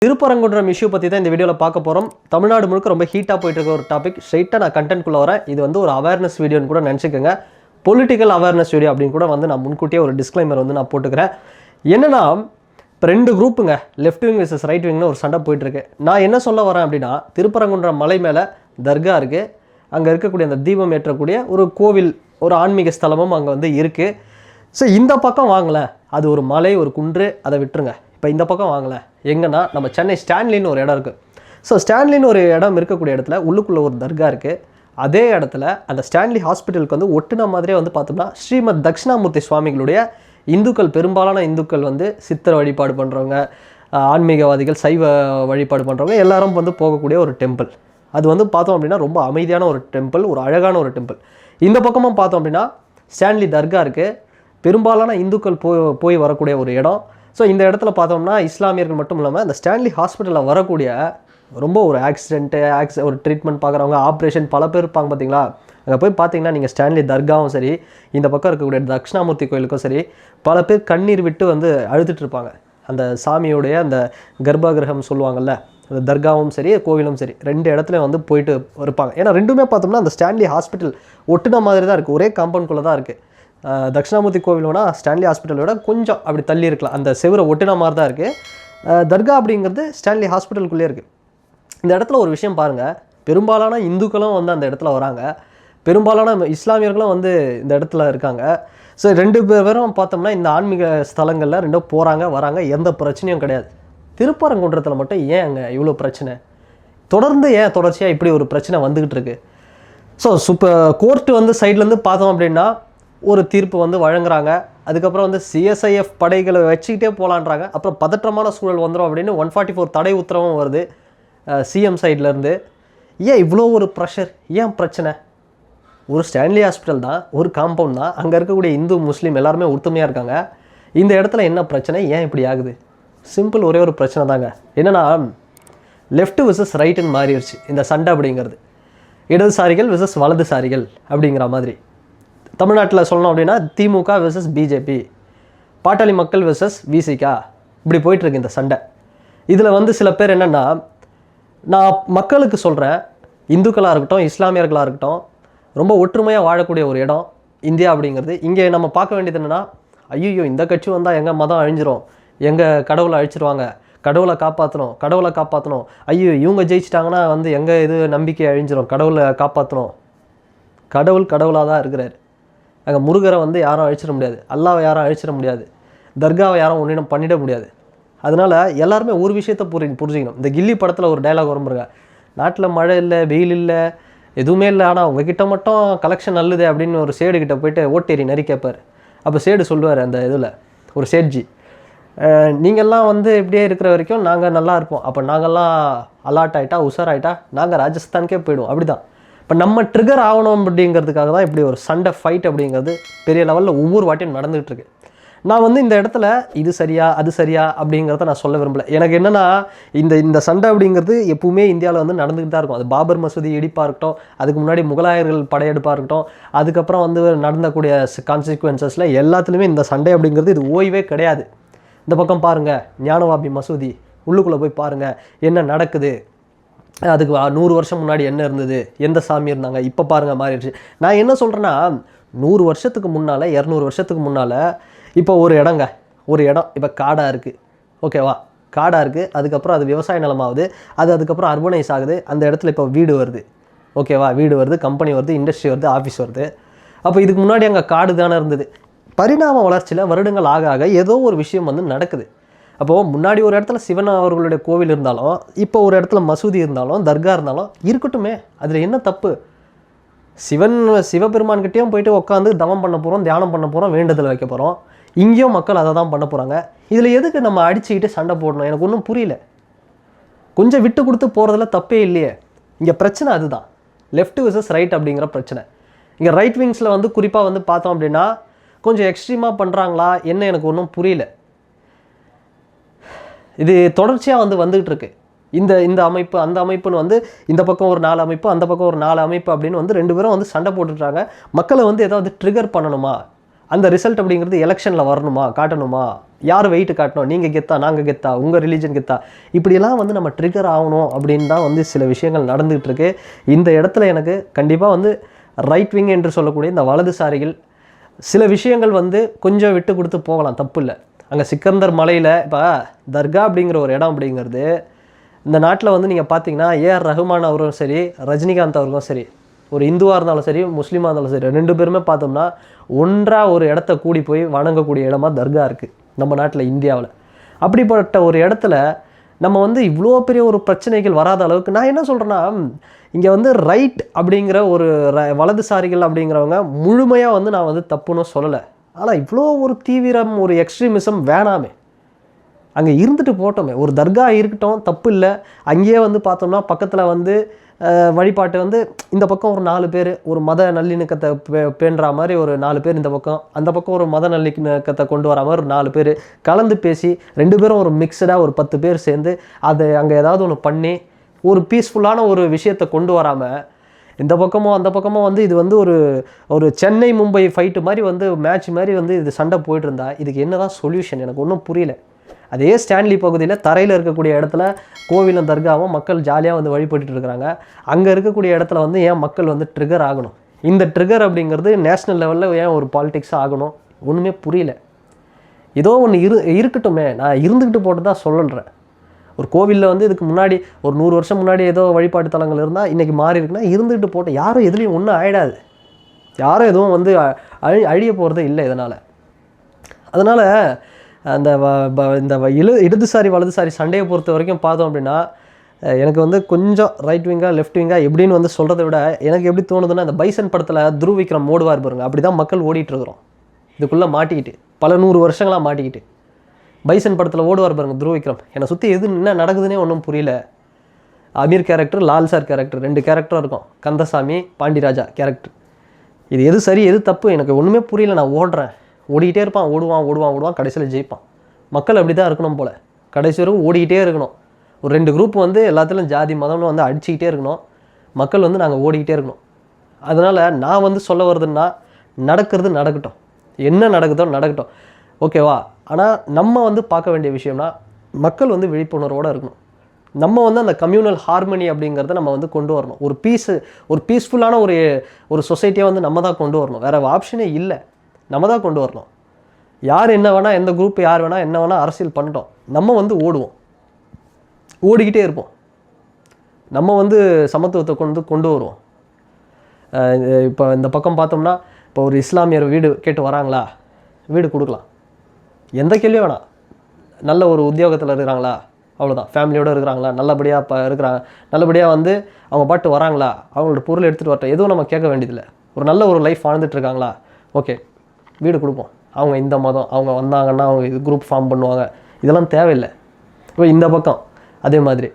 Thiruparankundram issue பற்றி தான் இந்த வீடியோவில் பார்க்க போகிறோம். தமிழ்நாடு முழுக்க ரொம்ப ஹீட்டாக போயிட்டு இருக்க ஒரு டாபிக். ஸ்ட்ரைட்டாக நான் கண்டென்ட்குள்ளே வரேன். இது வந்து ஒரு அவேர்னஸ் வீடியோன்னு கூட நினச்சிக்கோங்க. பொலிட்டிக்கல் அவேர்னஸ் வீடியோ அப்படின்னு கூட வந்து நான் முன்கூட்டியே ஒரு டிஸ்க்ளைமர் வந்து நான் போட்டுக்கிறேன். என்னென்னா, இப்போ 2 குரூப்புங்க, லெஃப்ட் விங் விசஸ் ரைட் விங்னு ஒரு சண்டை போயிட்டுருக்கு. நான் என்ன சொல்ல வரேன் அப்படின்னா, திருப்பரங்குன்றம் மலை மேலே தர்கா இருக்குது. அங்கே இருக்கக்கூடிய அந்த தீபம் ஏற்றக்கூடிய ஒரு கோவில், ஒரு ஆன்மீக ஸ்தலமும் அங்கே வந்து இருக்குது. ஸோ இந்த பக்கம் வாங்கலை, அது ஒரு மலை, ஒரு குன்று, அதை விட்டுருங்க. இப்போ இந்த பக்கம் வாங்கலை எங்கன்னா, நம்ம சென்னை ஸ்டான்லின்னு ஒரு இடம் இருக்குது. ஸோ ஸ்டான்லின்னு ஒரு இடம் இருக்கக்கூடிய இடத்துல உள்ளுக்குள்ளே ஒரு தர்கா இருக்குது. அதே இடத்துல அந்த ஸ்டான்லி ஹாஸ்பிட்டலுக்கு வந்து ஒட்டுன மாதிரியே வந்து பார்த்தோம்னா ஸ்ரீமத் தட்சிணாமூர்த்தி சுவாமிகளுடைய இந்துக்கள், பெரும்பாலான இந்துக்கள் வந்து சித்தர் வழிபாடு பண்ணுறவங்க, ஆன்மீகவாதிகள், சைவ வழிபாடு பண்ணுறவங்க எல்லாரும் வந்து போகக்கூடிய ஒரு டெம்பிள். அது வந்து பார்த்தோம் அப்படின்னா ரொம்ப அமைதியான ஒரு டெம்பிள், ஒரு அழகான ஒரு டெம்பிள். இந்த பக்கமும் பார்த்தோம் அப்படின்னா ஸ்டான்லி தர்கா இருக்குது. பெரும்பாலான இந்துக்கள் போய் வரக்கூடிய ஒரு இடம். ஸோ இந்த இடத்துல பார்த்தோம்னா இஸ்லாமியர்கள் மட்டும் இல்லாமல் அந்த ஸ்டான்லி ஹாஸ்பிட்டலில் வரக்கூடிய ரொம்ப ஒரு ஒரு ட்ரீட்மெண்ட் பார்க்குறவங்க, ஆப்ரேஷன் பல பேர் இருப்பாங்க பார்த்தீங்களா. அங்கே போய் பார்த்தீங்கன்னா நீங்கள் ஸ்டான்லி தர்காவும் சரி, இந்த பக்கம் இருக்கக்கூடிய தட்சிணாமூர்த்தி கோயிலுக்கும் சரி, பல பேர் கண்ணீர் விட்டு வந்து அழுதுட்டு இருப்பாங்க. அந்த சாமியோடைய அந்த கர்ப்பகிரகம் சொல்லுவாங்கள்ல, அந்த தர்காவும் சரி கோவிலும் சரி, 2 இடத்துல வந்து போயிட்டு இருப்பாங்க. ஏன்னா ரெண்டுமே பார்த்தோம்னா அந்த ஸ்டான்லி ஹாஸ்பிட்டல் ஒட்டுன மாதிரி தான் இருக்குது, ஒரே காம்பவுண்ட்குள்ளே தான் இருக்குது. தட்சிணாமூர்த்தி கோவிலோட ஸ்டான்லி ஹாஸ்பிட்டலோட கொஞ்சம் அப்படி தள்ளி இருக்கலாம், அந்த செவரை ஒட்டின மாதிரி தான் இருக்குது. தர்கா அப்படிங்கிறது ஸ்டான்லி ஹாஸ்பிட்டலுக்குள்ளே இருக்குது. இந்த இடத்துல ஒரு விஷயம் பாருங்கள், பெரும்பாலான இந்துக்களும் வந்து அந்த இடத்துல வராங்க, பெரும்பாலான இஸ்லாமியர்களும் வந்து இந்த இடத்துல இருக்காங்க. ஸோ 2 பேரும் பார்த்தோம்னா இந்த ஆன்மீக ஸ்தலங்களில் 2 போகிறாங்க வராங்க, எந்த பிரச்சனையும் கிடையாது. திருப்பரங்குன்றத்தில் மட்டும் ஏன் அங்கே இவ்வளோ பிரச்சனை? தொடர்ச்சியாக இப்படி ஒரு பிரச்சனை வந்துக்கிட்டு இருக்கு. ஸோ கோர்ட்டு வந்து சைட்லேருந்து பார்த்தோம் அப்படின்னா ஒரு தீர்ப்பு வந்து வழங்குறாங்க. அதுக்கப்புறம் வந்து சிஎஸ்ஐஎஃப் படைகளை வச்சுக்கிட்டே போகலான்றாங்க. அப்புறம் பதற்றமான சூழல் வந்துடும் அப்படின்னு 144 தடை உத்தரவும் வருது சிஎம் சைட்லேருந்து. ஏன் இவ்வளோ ஒரு ப்ரெஷர்? ஏன் பிரச்சனை? ஒரு ஸ்டான்லி ஹாஸ்பிட்டல் தான், ஒரு காம்பவுண்ட் தான், அங்கே இருக்கக்கூடிய இந்து முஸ்லீம் எல்லாருமே ஒற்றுமையாக இருக்காங்க. இந்த இடத்துல என்ன பிரச்சனை? ஏன் இப்படி ஆகுது? சிம்பிள், ஒரே ஒரு பிரச்சனை தாங்க. என்னென்னா, லெஃப்ட் விசஸ் ரைட்டுன்னு மாறிடுச்சு இந்த சண்டை அப்படிங்கிறது. இடதுசாரிகள் விசஸ் வலதுசாரிகள் அப்படிங்கிற மாதிரி. தமிழ்நாட்டில் சொல்லணும் அப்படின்னா திமுக விசஸ் பிஜேபி, பாட்டாளி மக்கள் விசஸ் விசிகா, இப்படி போயிட்டுருக்கு இந்த சண்டை. இதில் வந்து சில பேர் என்னென்னா, நான் மக்களுக்கு சொல்கிறேன், இந்துக்களாக இருக்கட்டும் இஸ்லாமியர்களாக இருக்கட்டும், ரொம்ப ஒற்றுமையாக வாழக்கூடிய ஒரு இடம் இந்தியா அப்படிங்கிறது. இங்கே நம்ம பார்க்க வேண்டியது என்னென்னா, ஐயோ இந்த கட்சி வந்தால் எங்கள் மதம் அழிஞ்சிரும், எங்கள் கடவுளை அழிச்சிருவாங்க, கடவுளை காப்பாற்றணும், ஐயோ இவங்க ஜெயிச்சிட்டாங்கன்னா வந்து எங்கள் இது நம்பிக்கை அழிஞ்சிரும், கடவுளை காப்பாற்றணும். கடவுளாக தான் இருக்கிறார். அங்கே முருகரை வந்து யாரும் அழிச்சிட முடியாது, அல்லாவை யாரும் அழிச்சிட முடியாது, தர்காவை யாரும் ஒன்றும் பண்ணிட முடியாது. அதனால் எல்லாருமே ஒரு விஷயத்தை புரிஞ்சுக்கணும். இந்த கில்லி படத்தில் ஒரு டைலாக் வரும் பாருங்க, நாட்டில் மழை இல்லை, வெயில் இல்லை, எதுவுமே இல்லை, ஆனால் உங்ககிட்ட மட்டும் கலெக்ஷன் நல்லது அப்படின்னு ஒரு சேடுகிட்ட போயிட்டு ஓட்டேரி நரி கேட்பார். அப்போ சேடு சொல்லுவார் அந்த இதில், ஒரு சேட்ஜி, நீங்கள்லாம் வந்து இப்படியே இருக்கிற வரைக்கும் நாங்கள் நல்லா இருப்போம், அப்போ நாங்கள்லாம் அலாட் ஆகிட்டா உஷாராயிட்டா நாங்கள் ராஜஸ்தானுக்கே போயிடுவோம். அப்படி தான் இப்போ நம்ம ட்ரிகர் ஆகணும் அப்படிங்கிறதுக்காக தான் இப்படி ஒரு சண்டை ஃபைட் அப்படிங்கிறது பெரிய லெவலில் ஒவ்வொரு வாட்டியும் நடந்துகிட்ருக்கு. நான் வந்து இந்த இடத்துல இது சரியா அது சரியா அப்படிங்கிறத நான் சொல்ல விரும்பலை. எனக்கு என்னென்னா, இந்த சண்டை அப்படிங்கிறது எப்பவுமே இந்தியாவில் வந்து நடந்துக்கிட்டு தான் இருக்கும். அது பாபர் மசூதி இடிப்பாக இருக்கட்டும், அதுக்கு முன்னாடி முகலாயர்கள் படையெடுப்பாக இருக்கட்டும், அதுக்கப்புறம் வந்து நடந்தக்கூடிய கான்சிக்வன்சஸில் எல்லாத்துலேயுமே இந்த சண்டை அப்படிங்கிறது இது ஓய்வே கிடையாது. இந்த பக்கம் பாருங்கள், ஞானவாபி மசூதி உள்ளுக்குள்ளே போய் பாருங்கள் என்ன நடக்குது. அதுக்கு 100 வருஷம் முன்னாடி என்ன இருந்தது, எந்த சாமி இருந்தாங்க, இப்போ பாருங்கள் மாறிடுச்சு. நான் என்ன சொல்கிறேன்னா, 100 வருஷத்துக்கு முன்னால் 200 வருஷத்துக்கு முன்னால் இப்போ ஒரு இடம் இப்போ காடாக இருக்குது, ஓகேவா, காடாக இருக்குது. அதுக்கப்புறம் அது விவசாய நிலமாகுது, அதுக்கப்புறம் அர்பனைஸ் ஆகுது. அந்த இடத்துல இப்போ வீடு வருது, ஓகேவா, வீடு வருது, கம்பெனி வருது, இண்டஸ்ட்ரி வருது, ஆஃபீஸ் வருது. அப்போ இதுக்கு முன்னாடி அங்கே காடு தானே இருந்தது. பரிணாம வளர்ச்சியில் வருடங்கள் ஆக ஏதோ ஒரு விஷயம் வந்து நடக்குது. அப்போது முன்னாடி ஒரு இடத்துல சிவன் அவர்களுடைய கோவில் இருந்தாலும், இப்போ ஒரு இடத்துல மசூதி இருந்தாலும், தர்கா இருந்தாலும் இருக்கட்டுமே, அதில் என்ன தப்பு? சிவபெருமான்கிட்டையும் போயிட்டு உட்காந்து தவம் பண்ண போகிறோம், தியானம் பண்ண போகிறோம், வேண்டுதல் வைக்க போகிறோம். இங்கேயும் மக்கள் அதை தான் பண்ண போகிறாங்க. இதில் எதுக்கு நம்ம அடிச்சுக்கிட்டு சண்டை போடணும்? எனக்கு ஒன்றும் புரியல. கொஞ்சம் விட்டு கொடுத்து போகிறதுல தப்பே இல்லையே. இங்கே பிரச்சனை அதுதான், லெஃப்ட் விசஸ் ரைட் அப்படிங்கிற பிரச்சனை. இங்கே ரைட் விங்ஸில் வந்து குறிப்பாக வந்து பார்த்தோம் அப்படின்னா கொஞ்சம் எக்ஸ்ட்ரீமாக பண்ணுறாங்களா என்ன, எனக்கு ஒன்றும் புரியல. இது தொடர்ச்சியாக வந்துக்கிட்டு இருக்கு. இந்த அமைப்பு அந்த அமைப்புன்னு வந்து இந்த பக்கம் ஒரு 4 அமைப்பு, அந்த பக்கம் ஒரு 4 அமைப்பு அப்படின்னு வந்து 2 பேரும் வந்து சண்டை போட்டுட்றாங்க. மக்களை வந்து ஏதாவது ட்ரிகர் பண்ணணுமா, அந்த ரிசல்ட் அப்படிங்கிறது எலெக்ஷனில் வரணுமா, காட்டணுமா, யார் வெயிட்டு காட்டணும், நீங்கள் கெத்தா நாங்கள் கெத்தா, உங்கள் ரிலீஜன் கெத்தா, இப்படியெல்லாம் வந்து நம்ம ட்ரிகர் ஆகணும் அப்படின்னு தான் வந்து சில விஷயங்கள் நடந்துகிட்டு இருக்கு. இந்த இடத்துல எனக்கு கண்டிப்பாக வந்து ரைட் விங் என்று சொல்லக்கூடிய இந்த வலதுசாரிகள் சில விஷயங்கள் வந்து கொஞ்சம் விட்டு கொடுத்து போகலாம், தப்பு இல்லை. அங்கே சிக்கந்தர் மலையில் இப்போ தர்கா அப்படிங்கிற ஒரு இடம் அப்படிங்கிறது இந்த நாட்டில் வந்து நீங்கள் பார்த்தீங்கன்னா ஏஆர் ரஹ்மான் அவரும் சரி, ரஜினிகாந்த் அவர்களும் சரி, ஒரு இந்துவாக இருந்தாலும் சரி, முஸ்லீமாக இருந்தாலும் சரி, 2 பேருமே பார்த்தோம்னா ஒன்றாக ஒரு இடத்த கூடி போய் வணங்கக்கூடிய இடமா தர்கா இருக்குது நம்ம நாட்டில், இந்தியாவில். அப்படிப்பட்ட ஒரு இடத்துல நம்ம வந்து இவ்வளோ பெரிய ஒரு பிரச்சனைகள் வராத அளவுக்கு நான் என்ன சொல்கிறேன்னா, இங்கே வந்து ரைட் அப்படிங்கிற ஒரு வலதுசாரிகள் அப்படிங்கிறவங்க முழுமையாக வந்து நான் வந்து தப்புன்னு சொல்லலை. ஆனால் இவ்வளோ ஒரு தீவிரம், ஒரு எக்ஸ்ட்ரீமிசம் வேணாமே, அங்கே இருந்துட்டு போட்டோமே. ஒரு தர்கா இருக்கட்டும், தப்பு இல்லை. அங்கேயே வந்து பார்த்தோம்னா பக்கத்தில் வந்து வழிபாட்டு வந்து இந்த பக்கம் ஒரு 4 பேர் ஒரு மத நல்லிணக்கத்தை பேணுற மாதிரி ஒரு 4 பேர் இந்த பக்கம், அந்த பக்கம் ஒரு மத நல்லிணக்கத்தை கொண்டு வர மாதிரி ஒரு 4 பேர் கலந்து பேசி 2 பேரும் ஒரு மிக்சடாக ஒரு 10 பேர் சேர்ந்து அதை அங்கே ஏதாவது ஒன்று பண்ணி ஒரு பீஸ்ஃபுல்லான ஒரு விஷயத்தை கொண்டு வராமல் இந்த பக்கமோ அந்த பக்கமோ வந்து இது வந்து ஒரு சென்னை மும்பை ஃபைட்டு மாதிரி வந்து மேட்ச் மாதிரி வந்து இது சண்டை போயிட்டு இருந்தா இதுக்கு என்ன தான் சொல்யூஷன் எனக்கு ஒன்றும் புரியல. அதே ஸ்டான்லி பகுதியில் தரையில் இருக்கக்கூடிய இடத்துல கோவிலும் தர்காவும் மக்கள் ஜாலியாக வந்து வழிபட்டு இருக்கிறாங்க. அங்கே இருக்கக்கூடிய இடத்துல வந்து ஏன் மக்கள் வந்து ட்ரிகர் ஆகணும்? இந்த ட்ரிகர் அப்படிங்கிறது நேஷ்னல் லெவலில் ஏன் ஒரு பாலிடிக்ஸ் ஆகணும்? ஒன்றுமே புரியல. ஏதோ ஒன்று இருக்கட்டுமே, நான் இருந்துக்கிட்டு போட்டு தான் சொல்லுறேன். ஒரு கோவிலில் வந்து இதுக்கு முன்னாடி ஒரு 100 வருஷம் முன்னாடி ஏதோ வழிபாட்டு தலங்கள் இருந்தால் இன்றைக்கி மாறி இருக்குன்னா இருந்துக்கிட்டு போட்டு யாரும் எதுலேயும் ஒன்றும் ஆகிடாது. யாரும் எதுவும் வந்து அழிய போகிறது இல்லை இதனால். அதனால் அந்த இந்த இடதுசாரி வலதுசாரி சண்டையை பொறுத்த வரைக்கும் பார்த்தோம் அப்படின்னா எனக்கு வந்து கொஞ்சம் ரைட் விங்காக லெஃப்ட் விங்காக எப்படின்னு வந்து சொல்கிறத விட எனக்கு எப்படி தோணுதுன்னா, இந்த பைசன் படத்தில் துருவ் விக்ரம் ஓடுவார் பாருங்க, அப்படி தான் மக்கள் ஓடிட்டுருக்குறோம். இதுக்குள்ளே மாட்டிக்கிட்டு பல 100 வருஷங்களாக மாட்டிக்கிட்டு. பைசன் படத்தில் ஓடுவார் பாருங்க துருவ் விக்ரம், என்னை சுற்றி எது என்ன நடக்குதுன்னே ஒன்றும் புரியல. Aamir character, Lal sir character, 2 கேரக்டரும் இருக்கும், கந்தசாமி பாண்டிராஜா கேரக்டர். இது எது சரி எது தப்பு எனக்கு ஒன்றுமே புரியல. நான் ஓடிக்கிட்டே இருப்பான், ஓடுவான், கடைசியில் ஜெயிப்பான். மக்கள் அப்படி தான் இருக்கணும் போல், கடைசி வரைக்கும் ஓடிக்கிட்டே இருக்கணும். ஒரு 2 குரூப் வந்து எல்லாத்துலையும் ஜாதி மதம்னு வந்து அடிச்சுக்கிட்டே இருக்கணும், மக்கள் வந்து நாங்கள் ஓடிக்கிட்டே இருக்கணும். அதனால் நான் வந்து சொல்ல வருதுன்னா, நடக்கிறது நடக்கட்டும், என்ன நடக்குதோ நடக்கட்டும், ஓகேவா. ஆனால் நம்ம வந்து பார்க்க வேண்டிய விஷயம்னா மக்கள் வந்து விழிப்புணர்வோடு இருக்கணும். நம்ம வந்து அந்த கம்யூனல் ஹார்மனி அப்படிங்கிறத நம்ம வந்து கொண்டு வரணும். ஒரு பீஸ்ஃபுல்லான ஒரு சொசைட்டியாக வந்து நம்ம தான் கொண்டு வரணும். வேறு ஆப்ஷனே இல்லை, நம்ம தான் கொண்டு வரணும். யார் என்ன வேணால், எந்த குரூப் யார் வேணால் என்ன வேணால் அரசியல் பண்ணிட்டோம், நம்ம வந்து ஓடிக்கிட்டே இருப்போம். நம்ம வந்து சமத்துவத்தை கொண்டு வருவோம். இப்போ இந்த பக்கம் பார்த்தோம்னா, இப்போ ஒரு இஸ்லாமியர் வீடு கேட்டு வராங்களா, வீடு கொடுக்கலாம். எந்த கேள்வியும் வேணாம். நல்ல ஒரு உத்தியோகத்தில் இருக்கிறாங்களா, அவ்வளோதான். ஃபேமிலியோடு இருக்கிறாங்களா, நல்லபடியாக இருக்கிறாங்க, நல்லபடியாக வந்து அவங்க பாட்டு வராங்களா, அவங்களோட பொருள் எடுத்துகிட்டு வரட்டும், எதுவும் நம்ம கேட்க வேண்டியதில்லை. ஒரு நல்ல ஒரு லைஃப் வாழ்ந்துட்டுருக்காங்களா, ஓகே வீடு கொடுப்போம். அவங்க இந்த மதம், அவங்க வந்தாங்கன்னா அவங்க இது குரூப் ஃபார்ம் பண்ணுவாங்க, இதெல்லாம் தேவையில்லை. இப்போ இந்த பக்கம் அதே மாதிரி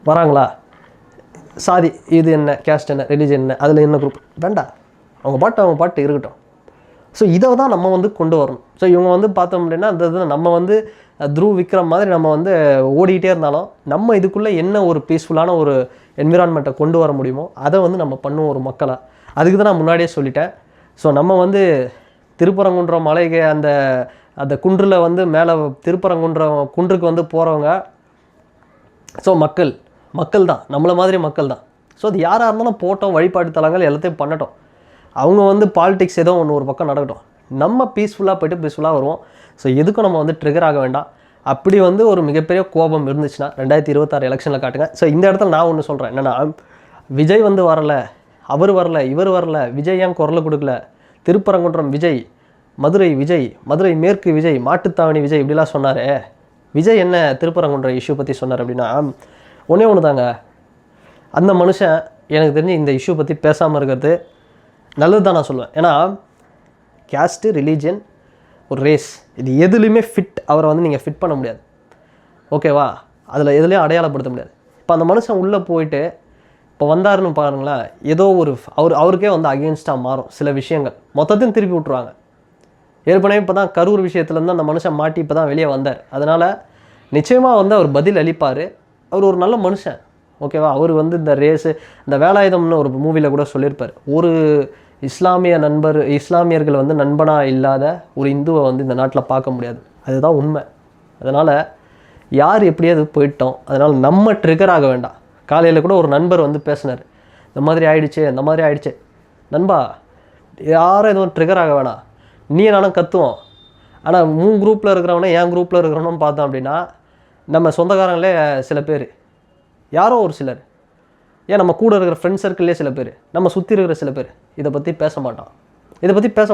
வராங்களா, சாதி இது என்ன, கேஸ்ட் என்ன, ரிலீஜன் என்ன, அதில் என்ன குரூப் வேண்டாம், அவங்க பாட்டு இருக்கட்டும். ஸோ இதை தான் நம்ம வந்து கொண்டு வரணும். ஸோ இவங்க வந்து பார்த்தோம் அப்படின்னா அந்த இது நம்ம வந்து துருவ் விக்ரம் மாதிரி நம்ம வந்து ஓடிக்கிட்டே இருந்தாலும் நம்ம இதுக்குள்ளே என்ன ஒரு பீஸ்ஃபுல்லான ஒரு என்விரான்மெண்ட்டை கொண்டு வர முடியுமோ அதை வந்து நம்ம பண்ணுவோம் ஒரு மக்களாக. அதுக்கு தான் நான் முன்னாடியே சொல்லிட்டேன். ஸோ நம்ம வந்து திருப்பரங்குன்றம் மலைக்கு அந்த குன்றில் வந்து மேலே திருப்பரங்குன்றம் குன்றுக்கு வந்து போகிறவங்க, ஸோ மக்கள் தான், நம்மளை மாதிரி மக்கள் தான். ஸோ அது யாராக இருந்தாலும் போட்டோம், வழிபாட்டு தலங்கள் எல்லாத்தையும் பண்ணட்டும். அவங்க வந்து பாலிடிக்ஸ் ஏதோ ஒரு பக்கம் நடக்கட்டும், நம்ம பீஸ்ஃபுல்லாக போய்ட்டு பீஸ்ஃபுல்லாக வருவோம். ஸோ எதுக்கும் நம்ம வந்து ட்ரிகர் ஆக வேண்டாம். அப்படி வந்து ஒரு மிகப்பெரிய கோபம் இருந்துச்சுன்னா 2026 எலெக்ஷனில் காட்டுங்க. ஸோ இந்த இடத்துல நான் ஒன்று சொல்கிறேன் என்னென்னா, விஜய் வந்து வரலை, அவர் வரல, இவர் வரல, விஜய் ஏன் குரல் கொடுக்கல, திருப்பரங்குன்றம் விஜய், மதுரை விஜய், மதுரை மேற்கு விஜய், மாட்டுத்தாவணி விஜய் இப்படிலாம் சொன்னார். விஜய் என்ன திருப்பரங்குன்றம் இஷ்யூ பற்றி சொன்னார் அப்படின்னா, ஒன்று தாங்க, அந்த மனுஷன் எனக்கு தெரிஞ்சு இந்த இஷ்யூ பற்றி பேசாமல் இருக்கிறது நல்லது தான் நான் சொல்லுவேன். ஏன்னா கேஸ்ட்டு, ரிலீஜன், ஒரு ரேஸ், இது எதுலேயுமே அவரை வந்து நீங்கள் ஃபிட் பண்ண முடியாது, ஓகேவா. அதில் எதுலேயும் அடையாளப்படுத்த முடியாது. இப்போ அந்த மனுஷன் உள்ளே போயிட்டு இப்போ வந்தாருன்னு பாருங்களேன், ஏதோ ஒரு அவருக்கே வந்து அகெயின்ஸ்டாக மாறும் சில விஷயங்கள், மொத்தத்தையும் திருப்பி விட்ருவாங்க. ஏற்கனவே இப்போ தான் கரூர் விஷயத்துலேருந்து அந்த மனுஷன் மாட்டி இப்போ தான் வெளியே வந்தார். அதனால் நிச்சயமாக வந்து அவர் பதில் அளிப்பார். அவர் ஒரு நல்ல மனுஷன், ஓகேவா. அவர் வந்து இந்த ரேஸு, இந்த வேலாயுதம்னு ஒரு மூவியில் கூட சொல்லியிருப்பார், ஒரு இஸ்லாமியர்கள் வந்து நண்பனாக இல்லாத ஒரு இந்துவை வந்து இந்த நாட்டில் பார்க்க முடியாது. அதுதான் உண்மை. அதனால் யார் எப்படியாவது போயிட்டோம், அதனால் நம்ம ட்ரிகர் ஆக வேண்டாம். காலையில் கூட ஒரு நண்பர் வந்து பேசினார், இந்த மாதிரி ஆயிடுச்சு. நண்பா, யாரும் எதுவும் ட்ரிகர் ஆக வேணாம், நீ நானும் கற்றுவோம். ஆனால் குரூப்பில் இருக்கிறவனே என் குரூப்பில் இருக்கிறவனும் பார்த்தோம் அப்படின்னா நம்ம சொந்தக்காரங்களே சில பேர், யாரோ ஒரு சிலர், ஏன் நம்ம கூட இருக்கிற ஃப்ரெண்ட் சர்க்கிள்லேயே சில பேர், நம்ம சுற்றி இருக்கிற சில பேர் இதை பற்றி பேச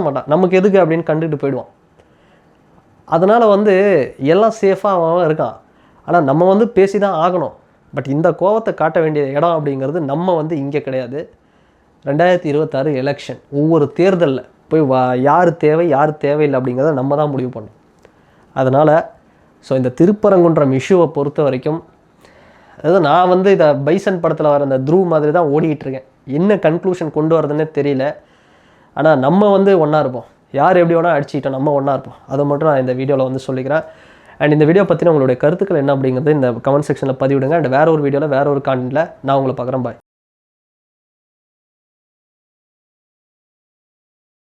மாட்டான். நமக்கு எதுக்கு அப்படின்னு கண்டுக்கிட்டு போயிடுவான். அதனால் வந்து எல்லாம் சேஃபாக அவன் இருக்கான். ஆனால் நம்ம வந்து பேசி தான் ஆகணும். பட் இந்த கோவத்தை காட்ட வேண்டிய இடம் அப்படிங்கிறது நம்ம வந்து இங்கே கிடையாது. 2026 எலெக்ஷன், ஒவ்வொரு தேர்தலில் போய் யார் தேவை யார் தேவையில்லை அப்படிங்கிறத நம்ம தான் முடிவு பண்ணணும். அதனால் இந்த திருப்பரங்குன்றம் இஷ்யூவை பொறுத்த வரைக்கும், அதாவது நான் வந்து இதை பைசன் படத்தில் வர அந்த த்ரூ மாதிரி தான் ஓடிக்கிட்டு இருக்கேன். என்ன கன்க்ளூஷன் கொண்டு வரதுன்னே தெரியல. ஆனால் நம்ம வந்து ஒன்றா இருப்போம். யார் எப்படி வேணால் அடிச்சுக்கிட்டோம், நம்ம ஒன்றா இருப்போம். அதை மட்டும் நான் இந்த வீடியோவில் வந்து சொல்லிக்கிறேன். அண்ட் இந்த வீடியோ பற்றின உங்களுடைய கருத்துக்கள் என்ன அப்படிங்கிறது இந்த கமெண்ட் செக்ஷனில் பதிவிடுங்க. அண்ட் வேறு ஒரு வீடியோவில் வேறு ஒரு கான்டென்ட்டில் நான் உங்களை பார்க்குறேன். பாய்.